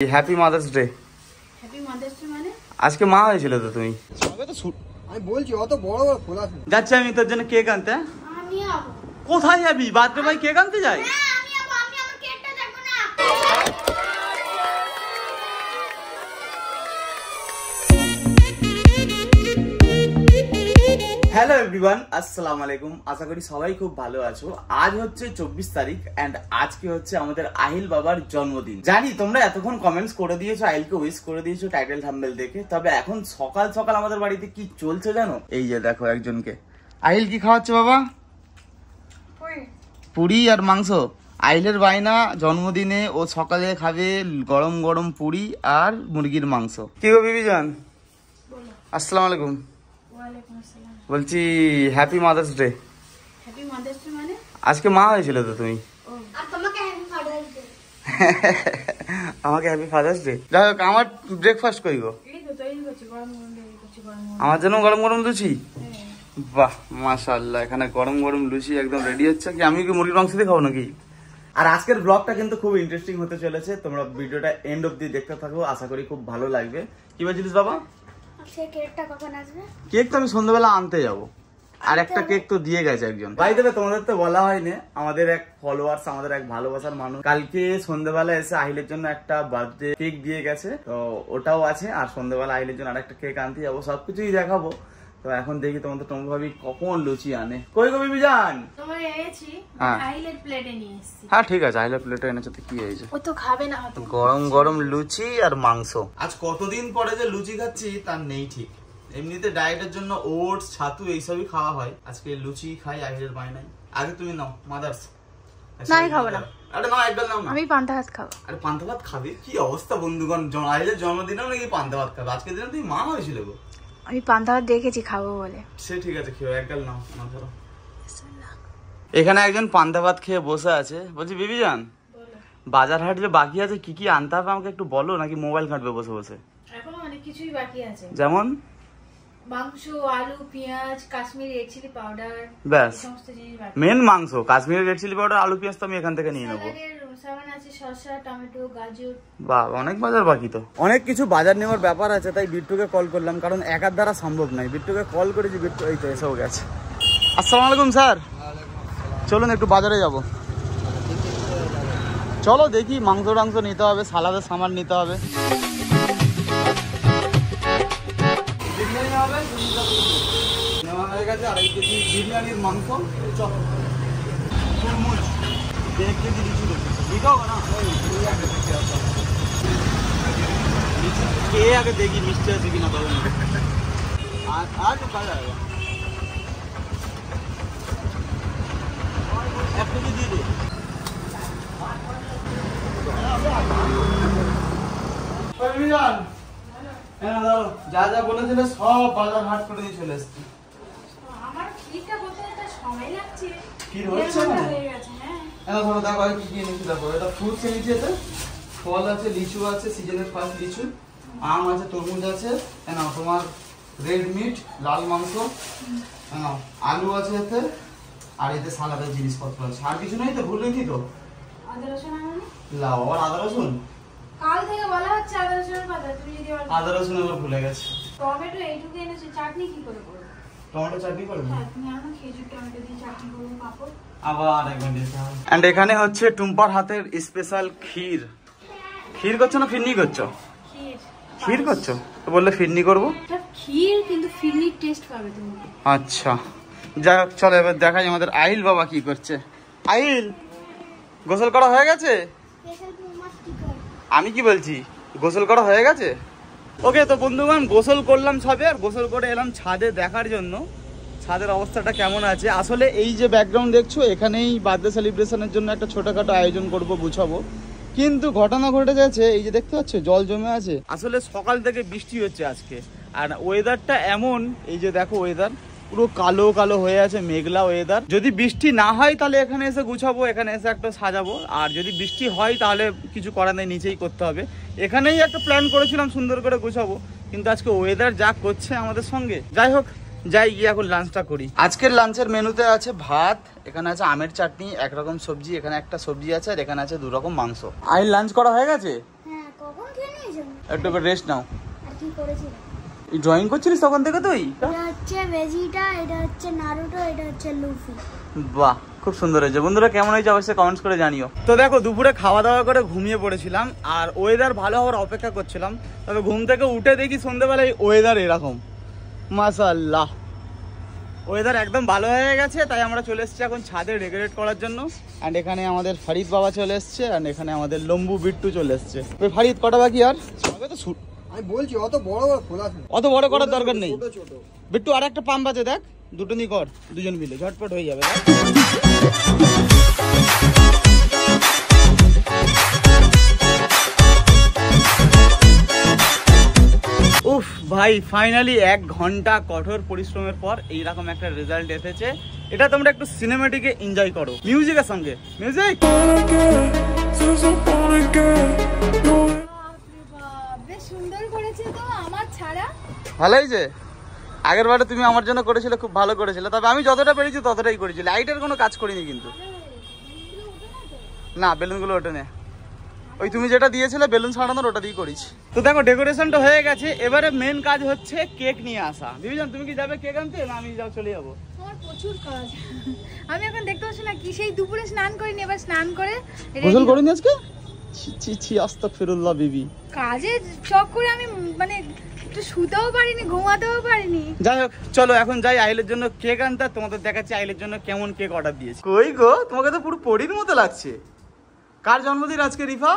Happy mother's day. Happy mother's day মানে আজকে মা হয়েছিল তো তুমি। আমি বলছি অত বড় বড় খোলা যাচ্ছি আমি তোর জন্য কেক আনতে। আমি যাবো। কোথায় যাবি? বার্থডে ভাই কেক আনতে যাই। হ্যাঁ আমি যাবো, আমি আমার কেকটা দেখবো না। হ্যালো এভরিওয়ান, আসসালামু আলাইকুম। আশা করি সবাই খুব ভালো আছো। আজ হচ্ছে 24 তারিখ এন্ড আজকে হচ্ছে আমাদের আহিল বাবার জন্মদিন। জানি তোমরা এতক্ষণ কমেন্টস করে দিয়েছো, আহিলকে উইশ করে দিয়েছো টাইটেল থাম্বনেল দেখে। তবে এখন সকাল সকাল আমাদের বাড়িতে কি চলছে জানো? এই যে দেখো একজনকে। আহিল কি খাওয়াচ্ছে বাবা? পুরি আর মাংস। আহিলের বায়না জন্মদিনে ও সকালে খাবে গরম গরম পুরি আর মুরগির মাংস। কি গো বিবি জান? আসসালামু আলাইকুম। ওয়ালাইকুম আসসালাম। বলছি happy mother's day. Happy mother's day মানে আজকে মা হয়েছিল তো তুমি। আর তোমাকে হ্যাপি ফাদার্স ডে। আমাকে হ্যাপি ফাদার্স ডে। যাই হোক, আমার ব্রেকফাস্ট করি গো। এই তো তৈরি করছি, গরম গরম তৈরি করছি, গরম গরম। আমার জন্য গরম গরম লুচি। হ্যাঁ। বাহ মাশাআল্লাহ, এখানে গরম গরম লুচি একদম রেডি হচ্ছে। কি আমি কি মুরগির মাংস দিয়ে খাবো নাকি? আর আজকের ব্লগটা কিন্তু খুব ইন্টারেস্টিং হতে চলেছে। তোমরা ভিডিওটা এন্ড অবধি দেখতে থাকো, আশা করি খুব ভালো লাগবে। কি বলছিস বাবা? সে কেকটা কখন আসবে? কেক তো আমি সন্ধ্যাবেলা আনতে যাবো। আর একটা কেক তো দিয়ে গেছে একজন। ভাই দেবে, তোমাদের তো বলা হয়নি, আমাদের এক ফলোয়ার্স, আমাদের এক ভালোবাসার মানুষ কালকে সন্ধ্যাবেলা এসে আহিলের জন্য একটা বার্থডে কেক দিয়ে গেছে। তো ওটাও আছে, আর সন্ধ্যাবেলা আহিলের জন্য আরেকটা কেক আনতে যাবো। সবকিছুই দেখাবো। তো এখন দেখি তোমাদের ভাবি কখন লুচি আনে। কই গো বিবি জান? তোমার এনেছি, হ্যাঁ। হাইলাইট প্লেটে নিয়ে এসেছি। হ্যাঁ ঠিক আছে, আহিলের প্লেটে এনেছে তো কি হয়েছে? ও তো খাবে না হয়তো। গরম গরম লুচি আর মাংস। আজ কতদিন পরে যে লুচি খাচ্ছি তার নেই ঠিক। এমনিতে ডায়েটের জন্য ওটস ছাতু এইসবই খাওয়া হয়, আজকে লুচি খাই আহিলের বায়নাই। আগে তুমি নাও মাদার্স। না, আমি খাবো না। আরে নাও, একবার নাও না। আমি পান্তা ভাত খাবো। আরে পান্তা ভাত খাবে? কি অবস্থা বন্ধুগণ, আহিলের জন্মদিনেও নাকি পান্তা ভাত খাবে। আজকের দিনে তুমি মা হয়েছিল গো। আমি পান্তা ভাত দেখেছি খাবো বলে। সে ঠিক আছে, খেয়ে একবার নাও না ধরো। এখানে একজন পান্তা ভাত খেয়ে বসে আছে। বলছি বিবি জান, বাজার হাট যে বাকি আছে কি কি আনতে হবে আমাকে একটু বলো, নাকি মোবাইল ঘাঁটবে বসে বসে? এখনো অনেক কিছুই বাকি আছে। যেমন মাংস, আলু, পেঁয়াজ, কাশ্মীরি রেড চিলি পাউডার, ব্যাস সমস্ত জিনিস বাকি। মেন মাংস, কাশ্মীরি রেড চিলি পাউডার, আলু পেঁয়াজ তো আমি এখান থেকে নিয়ে নেবো। সামান আছে, শসা, টমেটো, গাজর। বাহ, অনেক বাজার বাকি তো। অনেক কিছু বাজার নেওয়ার ব্যাপার আছে, তাই বিট্টুকে কল করলাম, কারণ একার দ্বারা সম্ভব নয়। বিট্টুকে কল করেছি, বিট্টু এই তো এসেও গেছে। আসসালামু আলাইকুম স্যার। চলুন একটু বাজারে যাব। চলো দেখি, মাংস টাংস নিতে হবে, সালাদের সামান নিতে হবে। বিরিয়ানি হবে, নেওয়া হয়ে গেছে 2.5 কেজি বিরিয়ানির মাংস, চপ, তরমুজ, 1 কেজি লিচু দেবে। লিখো না, খেয়ে আগে দেখি মিষ্টি আছে কিনা তবে। আর কাজ হবে 1 কেজি দিয়ে দে। যা যা বলেছিল সব বাজার হাট করে দিয়ে চলে এসছি। আমার ক্ষীরটা করতে একটা সময় লাগছে। ক্ষীর হচ্ছে না? হয়ে গেছে, হ্যাঁ। ধরো দেখো কি কি এনেছি। দেখো এটা ফ্রুটস এনেছি, এতে ফল আছে, লিচু আছে, সিজনের ফার্স্ট লিচু, আম আছে, তরমুজ আছে, তোমার রেড মিট, লাল মাংস, আলু আছে এতে, আর এতে সালাদের জিনিসপত্র আছে। আর কিছু নেই তো? ভুল নেই তো? আদা রসুন আনুনি? লাও, আবার আদা রসুন? কাল থেকে বলা হচ্ছে আদা রসুনের কথা, তুমি যদি আদা রসুন এবার ভুলে গেছে। টমেটো এইটুকু এনেছো, চাটনি কি করে করবে? টমেটো চাটনি করবে? হ্যাঁ, তুমি আনো খেজুর টমেটো দিয়ে চাটনি করবে, পাপড়। আবার একবার দিতে হবে। এন্ড এখানে হচ্ছে টুম্পার হাতের স্পেশাল ক্ষীর। ক্ষীর করছো না ফিরনি করছো? ক্ষীর। ক্ষীর করছো তো বললে ফিরনি করবো। এটা ক্ষীর, কিন্তু ফিরনির টেস্ট পাবে তুমি। আচ্ছা যাই হোক, চলো এবার দেখাই আমাদের আহিল বাবা কি করছে। আহিল, গোসল করা হয়ে গেছে? আমি কি বলছি, গোসল করা হয়ে গেছে? ওকে তো বন্ধুগণ, গোসল করলাম সবে, আর গোসল করে এলাম ছাদে দেখার জন্য ছাদের অবস্থাটা কেমন আছে। আসলে এই যে ব্যাকগ্রাউন্ড দেখছো, এখানেই বার্থডে সেলিব্রেশনের জন্য একটা ছোটখাটো আয়োজন করব, গুছাবো। কিন্তু ঘটনা ঘটে যাচ্ছে, এই যে দেখতে পাচ্ছ জল জমে আছে। আসলে সকাল থেকে বৃষ্টি হচ্ছে আজকে, আর ওয়েদারটা এমন, এই যে দেখো ওয়েদার পুরো কালো কালো হয়ে আছে, মেঘলা ওয়েদার। যদি বৃষ্টি না হয় তাহলে এখানে এসে গুছাবো, এখানে এসে একটা সাজাবো। আর যদি বৃষ্টি হয় তাহলে কিছু করার নেই, নিচেই করতে হবে। এখানেই একটা প্ল্যান করেছিলাম সুন্দর করে গুছাবো, কিন্তু আজকে ওয়েদার যা করছে আমাদের সঙ্গে। যাই হোক, যাই গিয়ে এখন লাঞ্চটা করি। আজকের লাঞ্চের মেনুতে আছে ভাত, এখানে আছে আমের চাটনি, একরকম সবজি, এখানে একটা সবজি আছে, আর এখানে আছে 2 রকম মাংস। আর লাঞ্চ করা হয়ে গেছে? হ্যাঁ, কখন একটু রেস্ট নাও। আর কি করেছিস? এই ড্রয়িং করছিলিস তখন থেকে তুই? এটা হচ্ছে ভেজিটা, এটা হচ্ছে নারুটো, এটা হচ্ছে লুফি। বাহ, খুব সুন্দর হয়েছে। বন্ধুরা কেমন হয়েছে অবশ্যই কমেন্টস করে জানিও। তো দেখো দুপুরে খাওয়া দাওয়া করে ঘুমিয়ে পড়েছিলাম আর ওয়েদার ভালো হওয়ার অপেক্ষা করছিলাম। তবে ঘুম থেকে উঠে দেখি সন্ধ্যেবেলায় ওয়েদার এরকম। মাশাআল্লাহ, ওয়েদার একদম ভালো হয়ে গেছে। তাই আমরা চলে এসেছি এখন ছাদে ডেকোরেট করার জন্য। অ্যান্ড এখানে আমাদের ফারিদ বাবা চলে এসছে, অ্যান্ড এখানে আমাদের লম্বু বিট্টু চলে এসছে। ফারিদ কটা বাকি আর? তো আমি বলছি অত বড় বড় খোলা আছে, অত বড় করার দরকার নেই। ছোট ছোট বিট্টু আর একটা পাম্প আছে দেখ, দুটো নি কর, দুজন মিলে ঝটপট হয়ে যাবে। উফ ভাই, ফাইনালি 1 ঘন্টা কঠোর পরিশ্রমের পর এইরকম একটা রেজাল্ট এসেছে। এটা তোমরা একটু সিনেমেটিকে এনজয় করো মিউজিকের সঙ্গে। মিউজিক বেশ সুন্দর করেছে তো আমার ছাড়া। ভালো হয়েছে। আগের বারে তুমি আমার জন্য করেছিলে, খুব ভালো করেছিলে। তবে আমি যতটা পেরেছি ততটাই করেছি, লাইটের কোনো কাজ করিনি কিন্তু। না, বেলুনগুলো ওঠে না, ওই তুমি যেটা দিয়েছিলে বেলুন ছাড়ানোর ওটা দিয়ে করেছি। তো দেখো ডেকোরেশনটা হয়ে গেছে, এবারে মেন কাজ হচ্ছে কেক নিয়ে আসা। বিবিজান তুমি কি যাবে কেক আনতে, না আমি চলে যাবো? আমার প্রচুর কাজ। আমি এখন দেখতে পাচ্ছি না কি সেই দুপুরে স্নান করিনি, এবার স্নান করে গোসল করিনি আজকে? ছি ছি, আস্তাগফিরুল্লাহ বিবি। কাজে চক করে আমি মানে একটু শুতেও পারিনি, ঘুমাতেও পারিনি। যাই হোক চলো এখন যাই আইলের জন্য কেক আনতে। তোমাদের দেখাচ্ছি আইলের জন্য কেমন কেক অর্ডার দিয়েছি। কই গো, তোমাকে তো পুরো পরীর মতো লাগছে। কার জন্মদিন আজকে রিফা?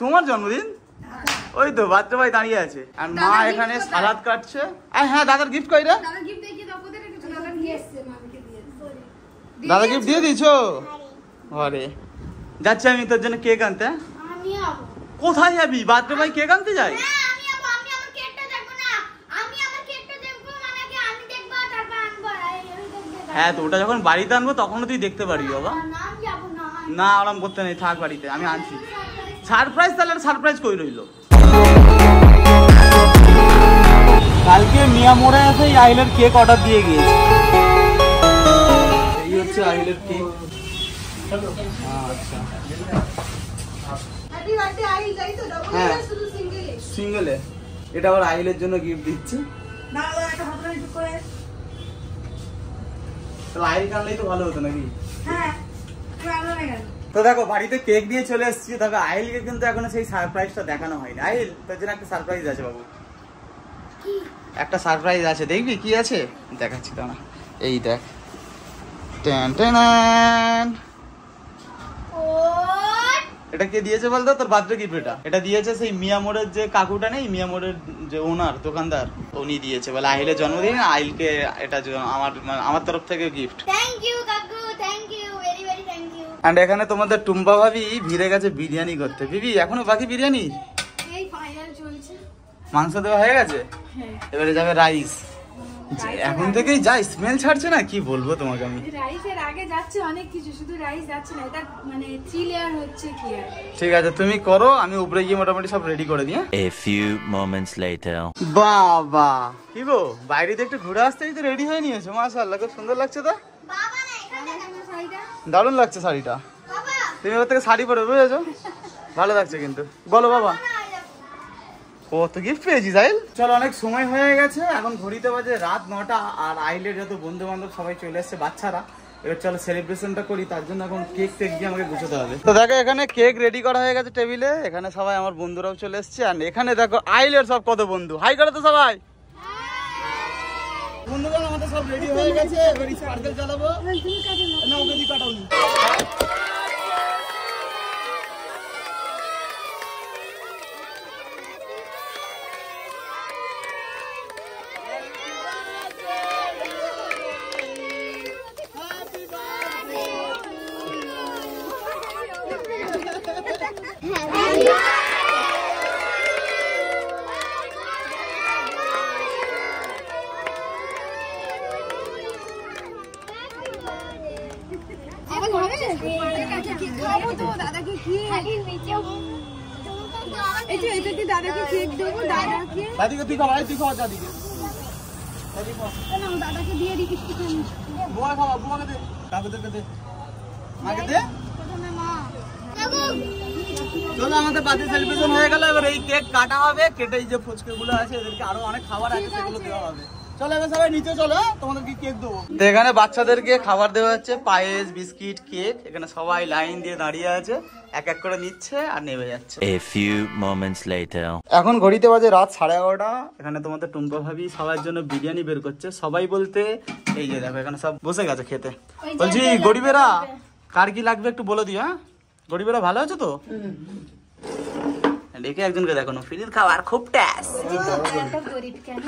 তোমার জন্মদিন? ওই তো বাচ্চা ভাই দাঁড়িয়ে আছে আর মা এখানে সালাদ কাটছে। হ্যাঁ, দাদার গিফট কই রে? দাদা গিফট দেখিয়ে দাও, কোথায় রেখেছো? দাদা নিয়ে এসেছে, মাকে দিয়েছে। দাদা গিফট দিয়ে দিয়েছো? আরে যাচ্ছি আমি তোর জন্য কেক আনতে। আমি যাবো। কোথায় যাবি? বাচ্চা ভাই কেক আনতে যায়? হ্যাঁ আমি যাবো। আমি আমার কেকটা দেখবো না, আমি আমার কেকটা দেখবো, মানে কি আমি দেখবো তারপর আনবো। হ্যাঁ, তো ওটা যখন বাড়িতে আনবো তখনও তুই দেখতে পারবি বাবা। না আমি যাবো না। না, আরাম করতে নেই, থাক বাড়িতে, আমি আনছি। সারপ্রাইজ তাহলে সারপ্রাইজ কই রইলো। কালকে মিয়া মোড়ে এসে আইলের কেক অর্ডার দিয়ে গিয়েছি। এই হচ্ছে আইলের কেক। আচ্ছা হ্যাপি বার্থডে আই, যাই তো ডবল হ্যাঁ, না শুধু সিঙ্গেল? সিঙ্গেলে। এটা আবার আইলের জন্য গিফট দিচ্ছি। না না, একটা হাত ধরে করে। তাহলে আইল কানলেই তো ভালো হতো নাকি? হ্যাঁ, ভালো লাগে। তো দেখো বাড়িতে কেক নিয়ে চলে এসেছি। তবে আইলকে কিন্তু এখনো সেই সারপ্রাইজটা দেখানো হয়নি। আইল, তোর জন্য একটা সারপ্রাইজ আছে বাবু। একটা সারপ্রাইজ আছে, দেখবি কি আছে? দেখাচ্ছি তো না, এই দেখ। Ten ten. এটা কে দিয়েছে বলতো? তোর বার্থডে গিফট এটা। এটা দিয়েছে সেই মিয়া মোড়ের যে কাকুটা নেই, মিয়া মোড়ের যে ওনার দোকানদার, উনি দিয়েছে। বলে আইলের জন্মদিন, আইলকে এটা আমার তরফ থেকে গিফট। থ্যাংক ইউ কাকু, thank you, very very thank you. And এখানে তোমাদের টুম্পা ভাবি ভিড়ে গেছে বিরিয়ানি করতে। বিবি এখনো বাকি বিরিয়ানি? এই ফাইনাল চলছে। মাংস দেওয়া হয়ে গেছে, হ্যাঁ এবারে যাবে রাইস। এখন থেকেই যাই, স্মেল ছাড়ছে না, কি বলবো তোমাকে আমি। রাইসের আগে যাচ্ছে অনেক কিছু, শুধু রাইস যাচ্ছে না, এটা মানে 3 লেয়ার হচ্ছে কি আর। ঠিক আছে তুমি করো, আমি উপরে গিয়ে মোটামুটি সব রেডি করে দিই। A few moments later. বাবা কি গো, বাইরে একটু ঘুরে আসতেই তো রেডি হয়ে নিয়েছো। মাশাআল্লাহ, খুব সুন্দর লাগছে তো। বাবা না এখানে দেখো শাড়িটা। দারুণ লাগছে শাড়িটা। বাবা তুমি ওর থেকে শাড়ি পরে বুঝেছো, ভালো লাগছে কিন্তু। বলো বাবা, কত গিফট পেয়েছিস আইল? চলো অনেক সময় হয়ে গেছে, এখন ঘড়িতে বাজে রাত 9টা। আর আইলের যত বন্ধু বান্ধব সবাই চলে এসছে, বাচ্চারা। এবার চলো সেলিব্রেশনটা করি, তার জন্য এখন কেক টেক দিয়ে আমাকে গুছাতে হবে। তো দেখো এখানে কেক রেডি করা হয়ে গেছে টেবিলে। এখানে সবাই আমার বন্ধুরাও চলে এসছে। আর এখানে দেখো আইলের সব কত বন্ধু। হাই করো তো সবাই। বন্ধুগণ আমাদের সব রেডি হয়ে গেছে, এবার স্পার্কেল চালাবো। না ওকে দি কাটাও। দাদাকে কি এটা কি দাদাকে কেক দেবো? দাদাকে দাদিকে তুই খাওয়া, তুই খাওয়া দাদিকে। দাদাকে দিয়ে দিই কিছু। বুয়া খাওয়া, বুয়াকে দে, কাকুদেরকে দে, মাকে দে। মা কাকু তো চলো আমাদের বার্থডে সেলিব্রেশন হয়ে গেল, এবার এই কেক কাটা হবে, কেটে এই যে ফুচকে গুলো আছে এদেরকে আরো অনেক খাবার আছে সেগুলো দেওয়া হবে। চলো এবার সবাই নিচে চলো, তোমাদেরকে কেক দেবো। তো এখানে বাচ্চাদেরকে খাবার দেওয়া হচ্ছে, পায়েস, বিস্কিট, কেক। এখানে সবাই লাইন দিয়ে দাঁড়িয়ে আছে, এক এক করে নিচ্ছে আর নেমে যাচ্ছে। A few moments later. এখন ঘড়িতে বাজে রাত 11:30। এখানে তোমাদের টুম্পা ভাবি সবার জন্য বিরিয়ানি বের করছে। সবাই বলতে এই যে দেখো এখানে সব বসে গেছে খেতে। বলছি গরিবেরা কার কি লাগবে একটু বলে দিও। হ্যাঁ গরিবেরা ভালো আছে তো? দেখে একজনকে দেখো না, ফ্রির খাবার খুব ট্যাস। গরিব কেন?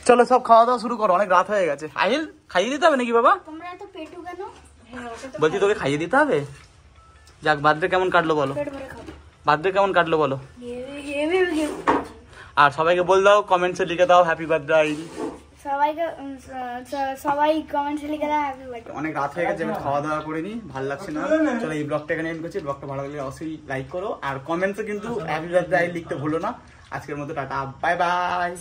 চলো সব খাওয়া দাওয়া শুরু করো, অনেক রাত হয়ে গেছে। আহিল খাইয়ে দিতে হবে নাকি বাবা? তোমরা এত পেটু কেন? বলছি তোকে খাইয়ে দিতে হবে। যাক বার্থডে কেমন কাটলো বলো, পেট ভরে খাও। বার্থডে কেমন কাটলো বলো। হেভি। আর সবাইকে বল দাও, কমেন্টসে লিখে দাও হ্যাপি বার্থডে আহিল। সবাই কমেন্টে লিখে দাও হ্যাপি বার্থডে। অনেক রাত হয়ে গেছে, আমি খাওয়া দাওয়া করিনি, ভালো লাগছে না। চলো এই ব্লগটা এখানে এন্ড করছি। ব্লগটা ভালো লাগলে অবশ্যই লাইক করো, আর কমেন্টসে কিন্তু হ্যাপি বার্থডে আহিল লিখতে ভুলো না। আজকের মতো টাটা, বাই বাই।